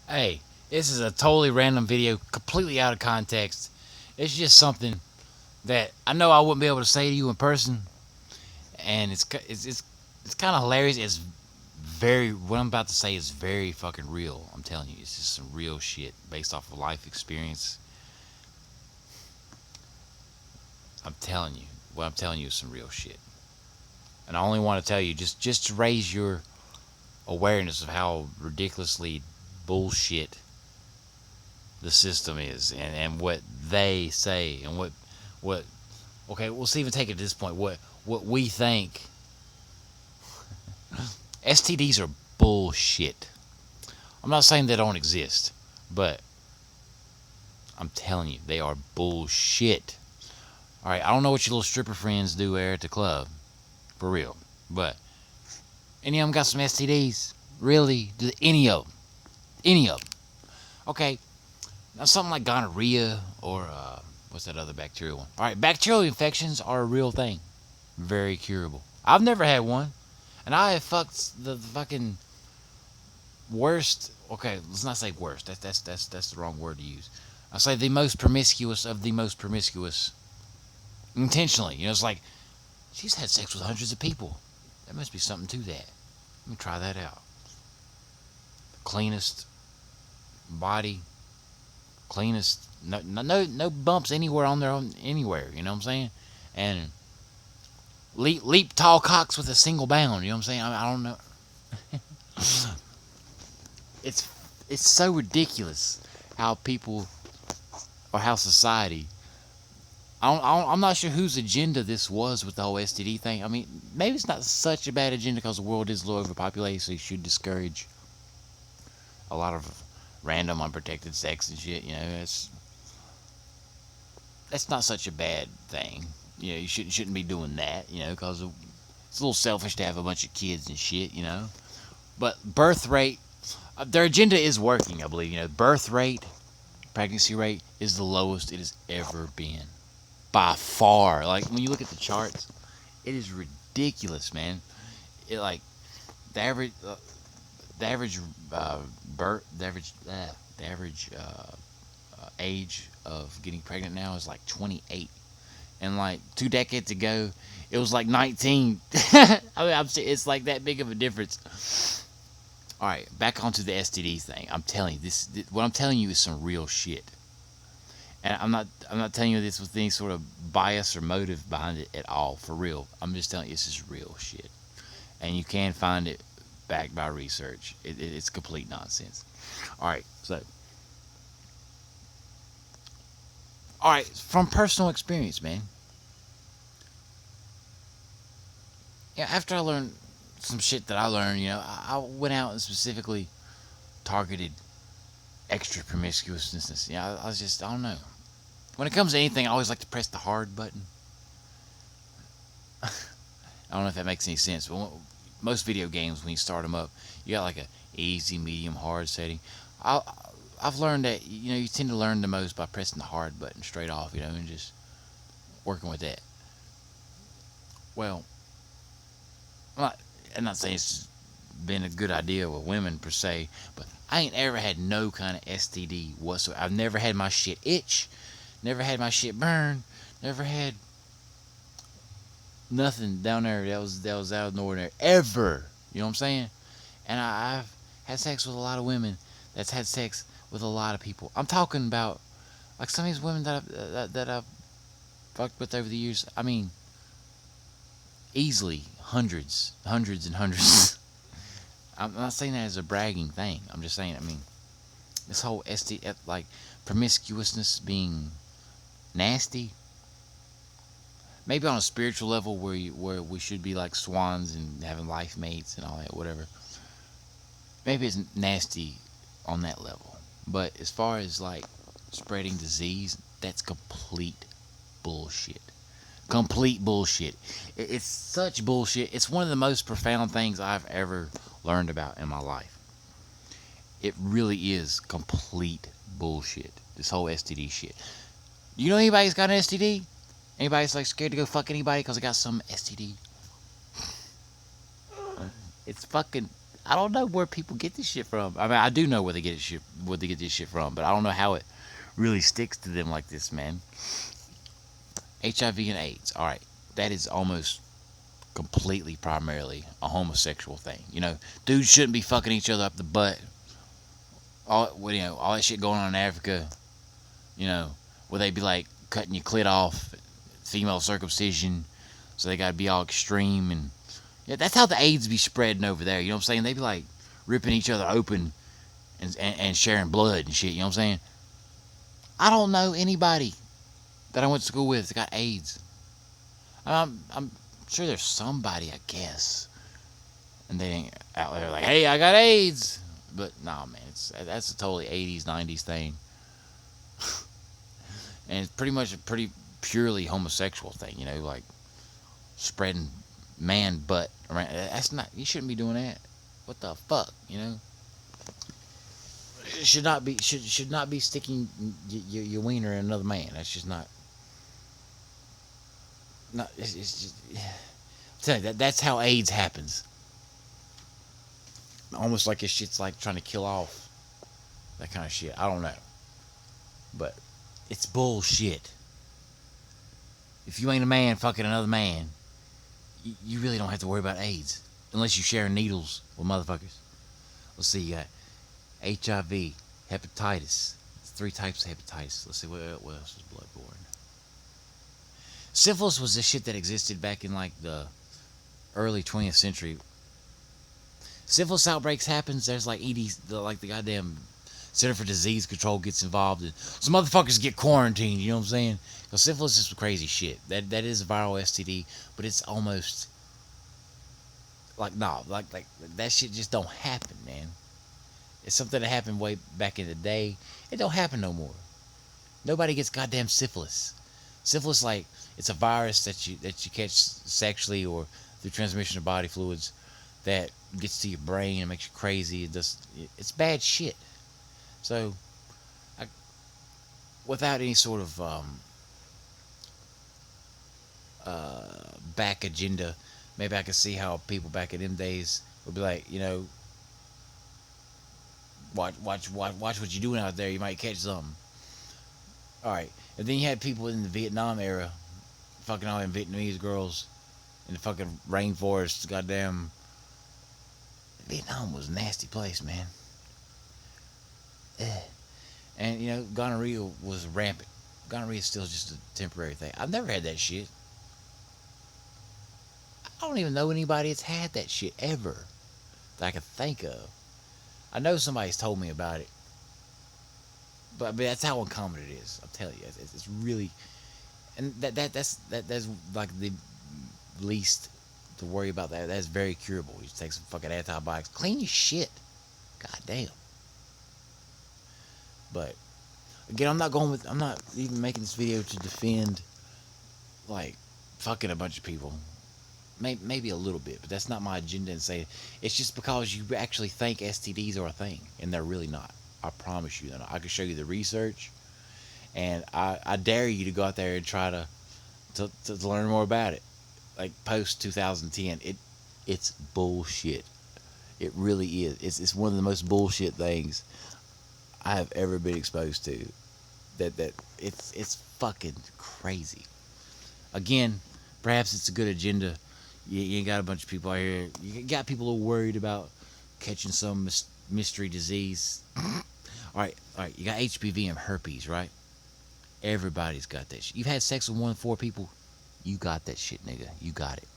Hey, this is a totally random video, completely out of context. It's just something that I know I wouldn't be able to say to you in person, and it's kind of hilarious. It's very what I'm about to say is very fucking real. I'm telling you, it's just some real shit based off of life experience. I'm telling you, what I'm telling you is some real shit, and I only want to tell you just to raise your awareness of how ridiculously bullshit the system is, and what they say, and what okay, we'll see, even take it to this point, what we think. STDs are bullshit. I'm not saying they don't exist, but I'm telling you, they are bullshit. All right, I don't know what your little stripper friends do there at the club, for real, but any of them got some STDs? Really? Do any of them? Any of them? Okay, now something like gonorrhea or what's that other bacterial one? All right, bacterial infections are a real thing, very curable. I've never had one, and I have fucked the fucking worst. Okay, let's not say worst. That's the wrong word to use. I say the most promiscuous of the most promiscuous, intentionally. You know, it's like she's had sex with hundreds of people. There must be something to that. Let me try that out. Cleanest body, cleanest. No bumps anywhere on their own anywhere. You know what I'm saying? And leap tall cocks with a single bound. You know what I'm saying? I don't know. It's it's so ridiculous how people or how society. I'm not sure whose agenda this was with the whole STD thing. I mean, maybe it's not such a bad agenda because the world is a little overpopulated, so you should discourage a lot of random unprotected sex and shit. You know, that's not such a bad thing. You know, you shouldn't be doing that. You know, because it's a little selfish to have a bunch of kids and shit. You know, but birth rate, their agenda is working. I believe. You know, birth rate, pregnancy rate is the lowest it has ever been by far. Like when you look at the charts, it is ridiculous, man. It like the average, the average birth, the average age of getting pregnant now is like 28, and like 2 decades ago, it was like 19. I mean, it's like that big of a difference. All right, back onto the STD thing. I'm telling you this. What I'm telling you is some real shit. And I'm not telling you this with any sort of bias or motive behind it at all. For real, I'm just telling you this is real shit, and you can find it backed by research. It's complete nonsense. All right, so all right, from personal experience, man. Yeah, after I learned some shit that I learned, I went out and specifically targeted extra promiscuousness. Yeah, I was just, I don't know. When it comes to anything, I always like to press the hard button. I don't know if that makes any sense, but most video games, when you start them up, you got like a easy, medium, hard setting. I, I've learned that you tend to learn the most by pressing the hard button straight off, and just working with that. Well, I'm not saying it's been a good idea with women per se, but I ain't ever had no kind of STD whatsoever. I've never had my shit itch, never had my shit burn, never had nothing down there that was out of the ordinary ever. You know what I'm saying? And I've had sex with a lot of women that's had sex with a lot of people. I'm talking about like some of these women that I've fucked with over the years. I mean, easily hundreds and hundreds. I'm not saying that as a bragging thing. I'm just saying. I mean, this whole like promiscuousness being nasty. Maybe on a spiritual level where we should be like swans and having life mates and all that, whatever. Maybe it's nasty on that level. But as far as like spreading disease, that's complete bullshit. Complete bullshit. It's such bullshit. It's one of the most profound things I've ever learned about in my life. It really is complete bullshit. This whole STD shit. You know anybody's got an STD? Anybody's like scared to go fuck anybody because they got some STD? It's fucking. I don't know where people get this shit from. I mean, I do know where they get this shit from, but I don't know how it really sticks to them like this, man. HIV and AIDS. All right, that is almost completely, primarily a homosexual thing. You know, dudes shouldn't be fucking each other up the butt. All that shit going on in Africa. You know, where they be like cutting your clit off, female circumcision, so they gotta be all extreme and yeah, that's how the AIDS be spreading over there. You know what I'm saying? They be like ripping each other open and sharing blood and shit. You know what I'm saying? I don't know anybody that I went to school with that got AIDS. I'm sure there's somebody, I guess, and they ain't out there like, hey, I got AIDS. But nah, man, that's a totally 80s, 90s thing, and it's pretty much a pretty purely homosexual thing. You know, like spreading man butt around. That's not. You shouldn't be doing that. What the fuck, you know? It should not be sticking your wiener in another man. That's just not. Not. It's just. I'm telling you, that's how AIDS happens. Almost like this shit's like trying to kill off that kind of shit. I don't know, but it's bullshit. If you ain't a man fucking another man, you really don't have to worry about AIDS unless you share needles with motherfuckers. Let's see, you got HIV, hepatitis. It's 3 types of hepatitis. Let's see, what else is bloodborne? Syphilis was this shit that existed back in like the early 20th century. Syphilis outbreaks happens. There's like like the goddamn Center for Disease Control gets involved, and some motherfuckers get quarantined. You know what I'm saying? Because syphilis is some crazy shit. That is a viral STD, but it's almost like like that shit just don't happen, man. It's something that happened way back in the day. It don't happen no more. Nobody gets goddamn syphilis. Syphilis, like, it's a virus that you catch sexually or through transmission of body fluids that gets to your brain and makes you crazy. It's bad shit. So, without any sort of back agenda, maybe I could see how people back in them days would be like, you know, watch what you're doing out there. You might catch something. All right, and then you had people in the Vietnam era, fucking all them Vietnamese girls in the fucking rainforest. Goddamn, Vietnam was a nasty place, man. And you know, gonorrhea was rampant. Gonorrhea is still just a temporary thing. I've never had that shit. I don't even know anybody that's had that shit ever that I can think of. I know somebody's told me about it, but that's how uncommon it is. I'm telling you, it's really, and that's like the least to worry about. That's very curable. You just take some fucking antibiotics, clean your shit. God damn. But again, I'm not even making this video to defend like fucking a bunch of people. Maybe a little bit, but that's not my agenda. And say it's just because you actually think STDs are a thing, and they're really not. I promise you that. I can show you the research, and I dare you to go out there and try to learn more about it. Like post 2010, it's bullshit. It really is. It's one of the most bullshit things I have ever been exposed to. That it's fucking crazy. Again, perhaps it's a good agenda. You ain't got a bunch of people out here. You got people who are worried about catching some mystery disease. All right. You got HPV and herpes, right? Everybody's got that shit. You've had sex with 1 in 4 people. You got that shit, nigga. You got it.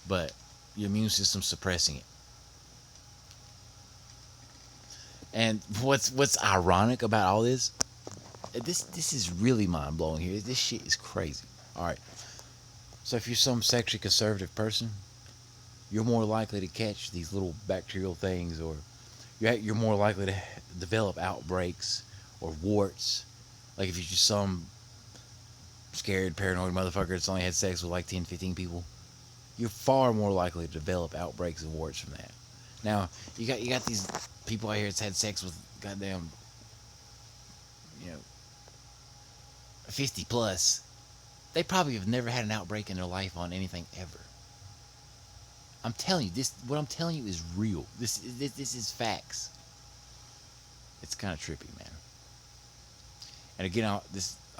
But your immune system's suppressing it. And what's ironic about all this? This is really mind blowing here. This shit is crazy. All right. So if you're some sexually conservative person, you're more likely to catch these little bacterial things, or you're more likely to develop outbreaks or warts. Like if you're just some scared, paranoid motherfucker that's only had sex with like 10, 15 people, you're far more likely to develop outbreaks and warts from that. Now, you got these people out here that's had sex with goddamn, 50 plus. They probably have never had an outbreak in their life on anything ever. I'm telling you this. What I'm telling you is real. This is facts. It's kind of trippy, man. And again, I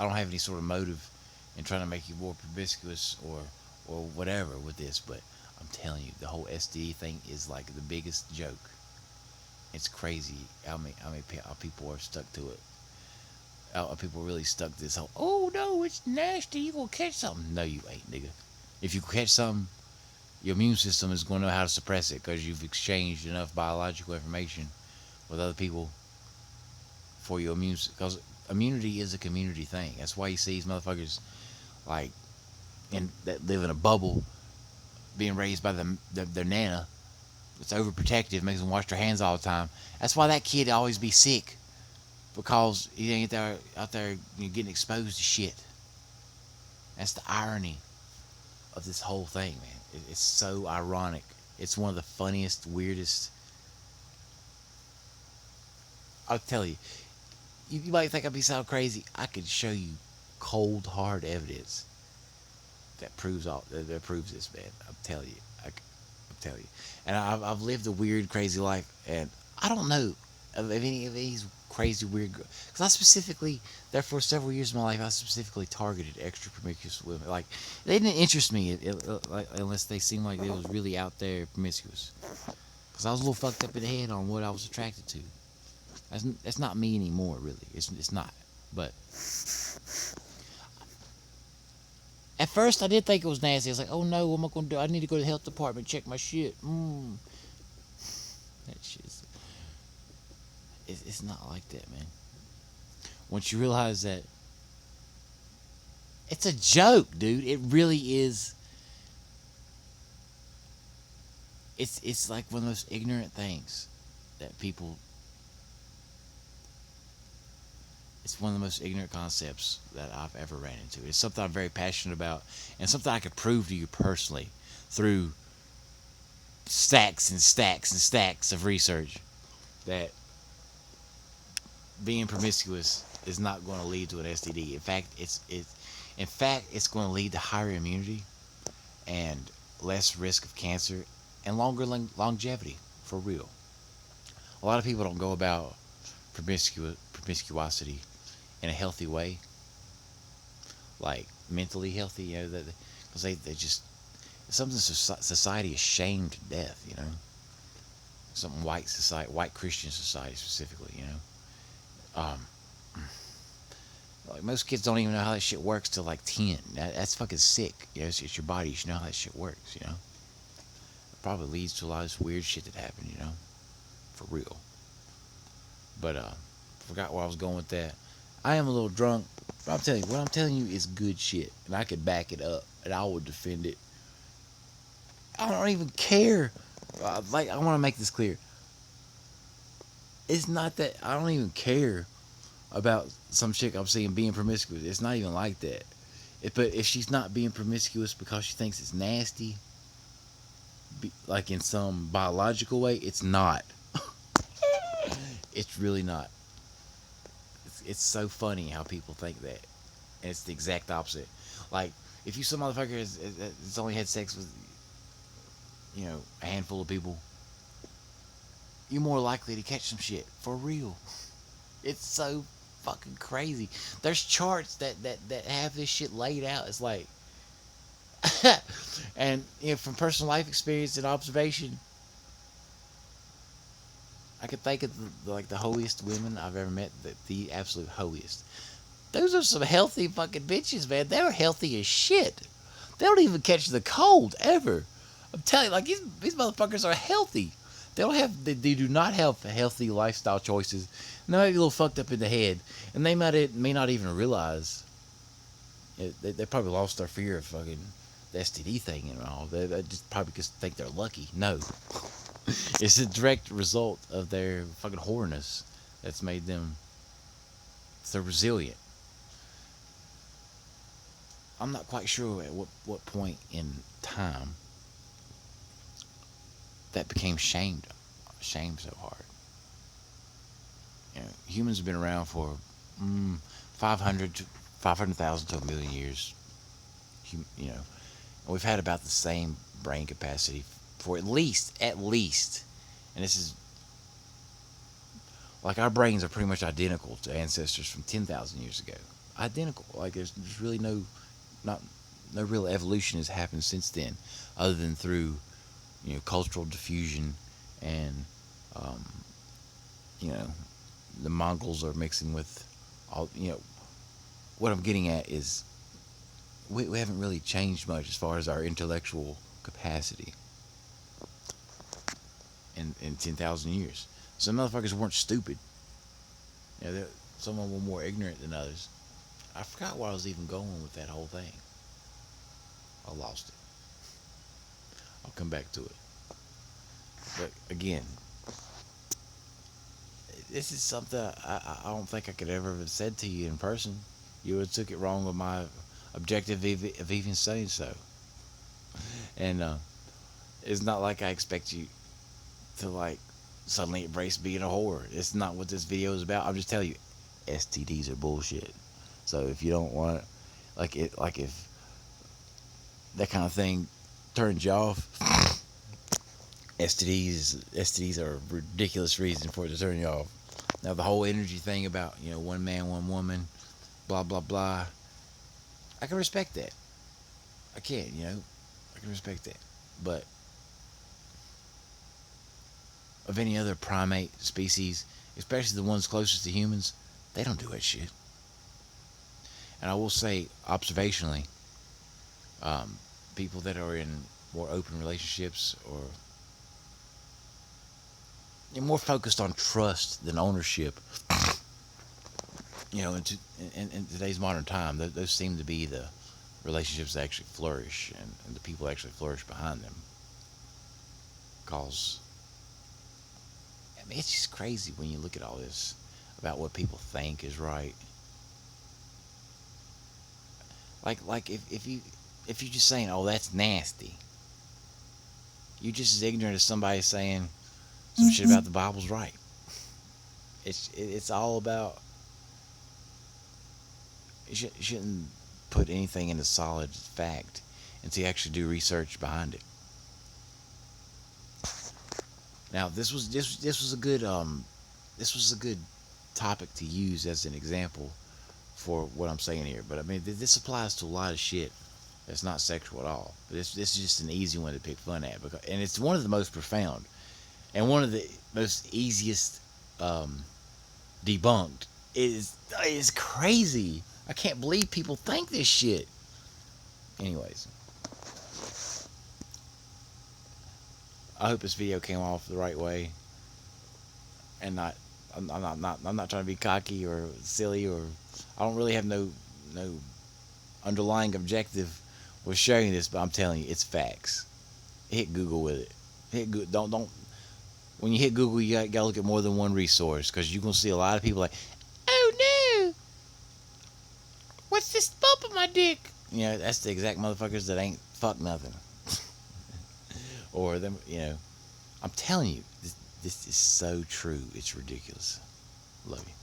don't have any sort of motive in trying to make you more promiscuous or whatever with this, but I'm telling you, the whole STD thing is like the biggest joke. It's crazy how people are stuck to it. How people really stuck to this whole, oh no, it's nasty, you gonna catch something. No, you ain't, nigga. If you catch something, your immune system is gonna know how to suppress it because you've exchanged enough biological information with other people for your immune, because immunity is a community thing. That's why you see these motherfuckers like that live in a bubble, being raised by their nana. It's overprotective, makes them wash their hands all the time. That's why that kid always be sick, because he ain't out there getting exposed to shit. That's the irony of this whole thing, man. It's so ironic. It's one of the funniest, weirdest. I'll tell you, you might think I'd be so crazy. I could show you cold, hard evidence that proves this, man. I'm telling you. I'm telling you. And I've lived a weird, crazy life, and I don't know of any of these crazy, weird. Because I specifically, there for several years of my life, I specifically targeted extra promiscuous women. Like, they didn't interest me like, unless they seemed like they was really out there promiscuous. Because I was a little fucked up in the head on what I was attracted to. That's not me anymore, really. It's not. But at first, I did think it was nasty. I was like, oh no, what am I going to do? I need to go to the health department, check my shit. That shit's... It's not like that, man. Once you realize that it's a joke, dude. It really is. It's like one of the most ignorant things that people... It's one of the most ignorant concepts that I've ever ran into. It's something I'm very passionate about, and something I could prove to you personally through stacks and stacks and stacks of research, that being promiscuous is not going to lead to an STD. In fact, it's going to lead to higher immunity and less risk of cancer and longer longevity, for real. A lot of people don't go about promiscuosity in a healthy way, like mentally healthy, because they just, it's something society is shamed to death, something white Christian society specifically, like most kids don't even know how that shit works till like 10. That's fucking sick. It's your body. You should know how that shit works. It probably leads to a lot of this weird shit that happened. For real. But forgot where I was going with that. I am a little drunk. But what I'm telling you is good shit, and I could back it up, and I would defend it. I don't even care. I want to make this clear. It's not that I don't even care about some chick I'm seeing being promiscuous. It's not even like that. But if she's not being promiscuous because she thinks it's nasty, like in some biological way, it's not. It's really not. It's so funny how people think that, and it's the exact opposite. Like, if you some motherfucker has only had sex with, a handful of people, you're more likely to catch some shit, for real. It's so fucking crazy. There's charts that have this shit laid out. It's like, and from personal life experience and observation, I could think of the holiest women I've ever met, the absolute holiest. Those are some healthy fucking bitches, man. They're healthy as shit. They don't even catch the cold ever. I'm telling you, like, these motherfuckers are healthy. They do not have healthy lifestyle choices. And they might be a little fucked up in the head, and they may not even realize. They probably lost their fear of fucking the STD thing and all. They just probably just think they're lucky. No. It's a direct result of their fucking whoreness that's made them so resilient. I'm not quite sure at what point in time that became shamed so hard. Humans have been around for 500,000 to a million years. And we've had about the same brain capacity for at least, and this is like our brains are pretty much identical to ancestors from 10,000 years ago. Identical. Like there's really not no real evolution has happened since then, other than through cultural diffusion and um, you know the Mongols are mixing with all. What I'm getting at is we haven't really changed much as far as our intellectual capacity in 10,000 years. Some motherfuckers weren't stupid. Some of them were more ignorant than others. I forgot where I was even going with that whole thing. I lost it. I'll come back to it. But again, this is something I don't think I could ever have said to you in person. You would have took it wrong with my objective of even saying so. And it's not like I expect you to like suddenly embrace being a whore. It's not what this video is about. I'm just telling you, STDs are bullshit. So if you don't want, like if that kind of thing turns you off, STDs are a ridiculous reason for it to turn you off. Now the whole energy thing about one man, one woman, blah blah blah. I can respect that. I can, I can respect that. But of any other primate species, especially the ones closest to humans, they don't do that shit. And I will say, observationally, people that are in more open relationships or you're more focused on trust than ownership. In today's modern time, those seem to be the relationships that actually flourish, and the people actually flourish behind them. Cause it's just crazy when you look at all this about what people think is right. Like if you just saying, "Oh, that's nasty," you're just as ignorant as somebody saying some shit about the Bible's right. It's all about. You shouldn't put anything into solid fact until you actually do research behind it. Now, this was a good topic to use as an example for what I'm saying here. But I mean, this applies to a lot of shit that's not sexual at all. But this is just an easy one to pick fun at, and it's one of the most profound and one of the most easiest debunked. Is crazy. I can't believe people think this shit. Anyways, I hope this video came off the right way, and I'm not trying to be cocky or silly, or I don't really have no underlying objective with sharing this, but I'm telling you, it's facts. Hit Google with it. Don't. When you hit Google, you gotta look at more than one resource, because you're gonna see a lot of people like, "Oh no, what's this bump on my dick?" That's the exact motherfuckers that ain't fuck nothing. Or them, I'm telling you, this is so true. It's ridiculous. Love you.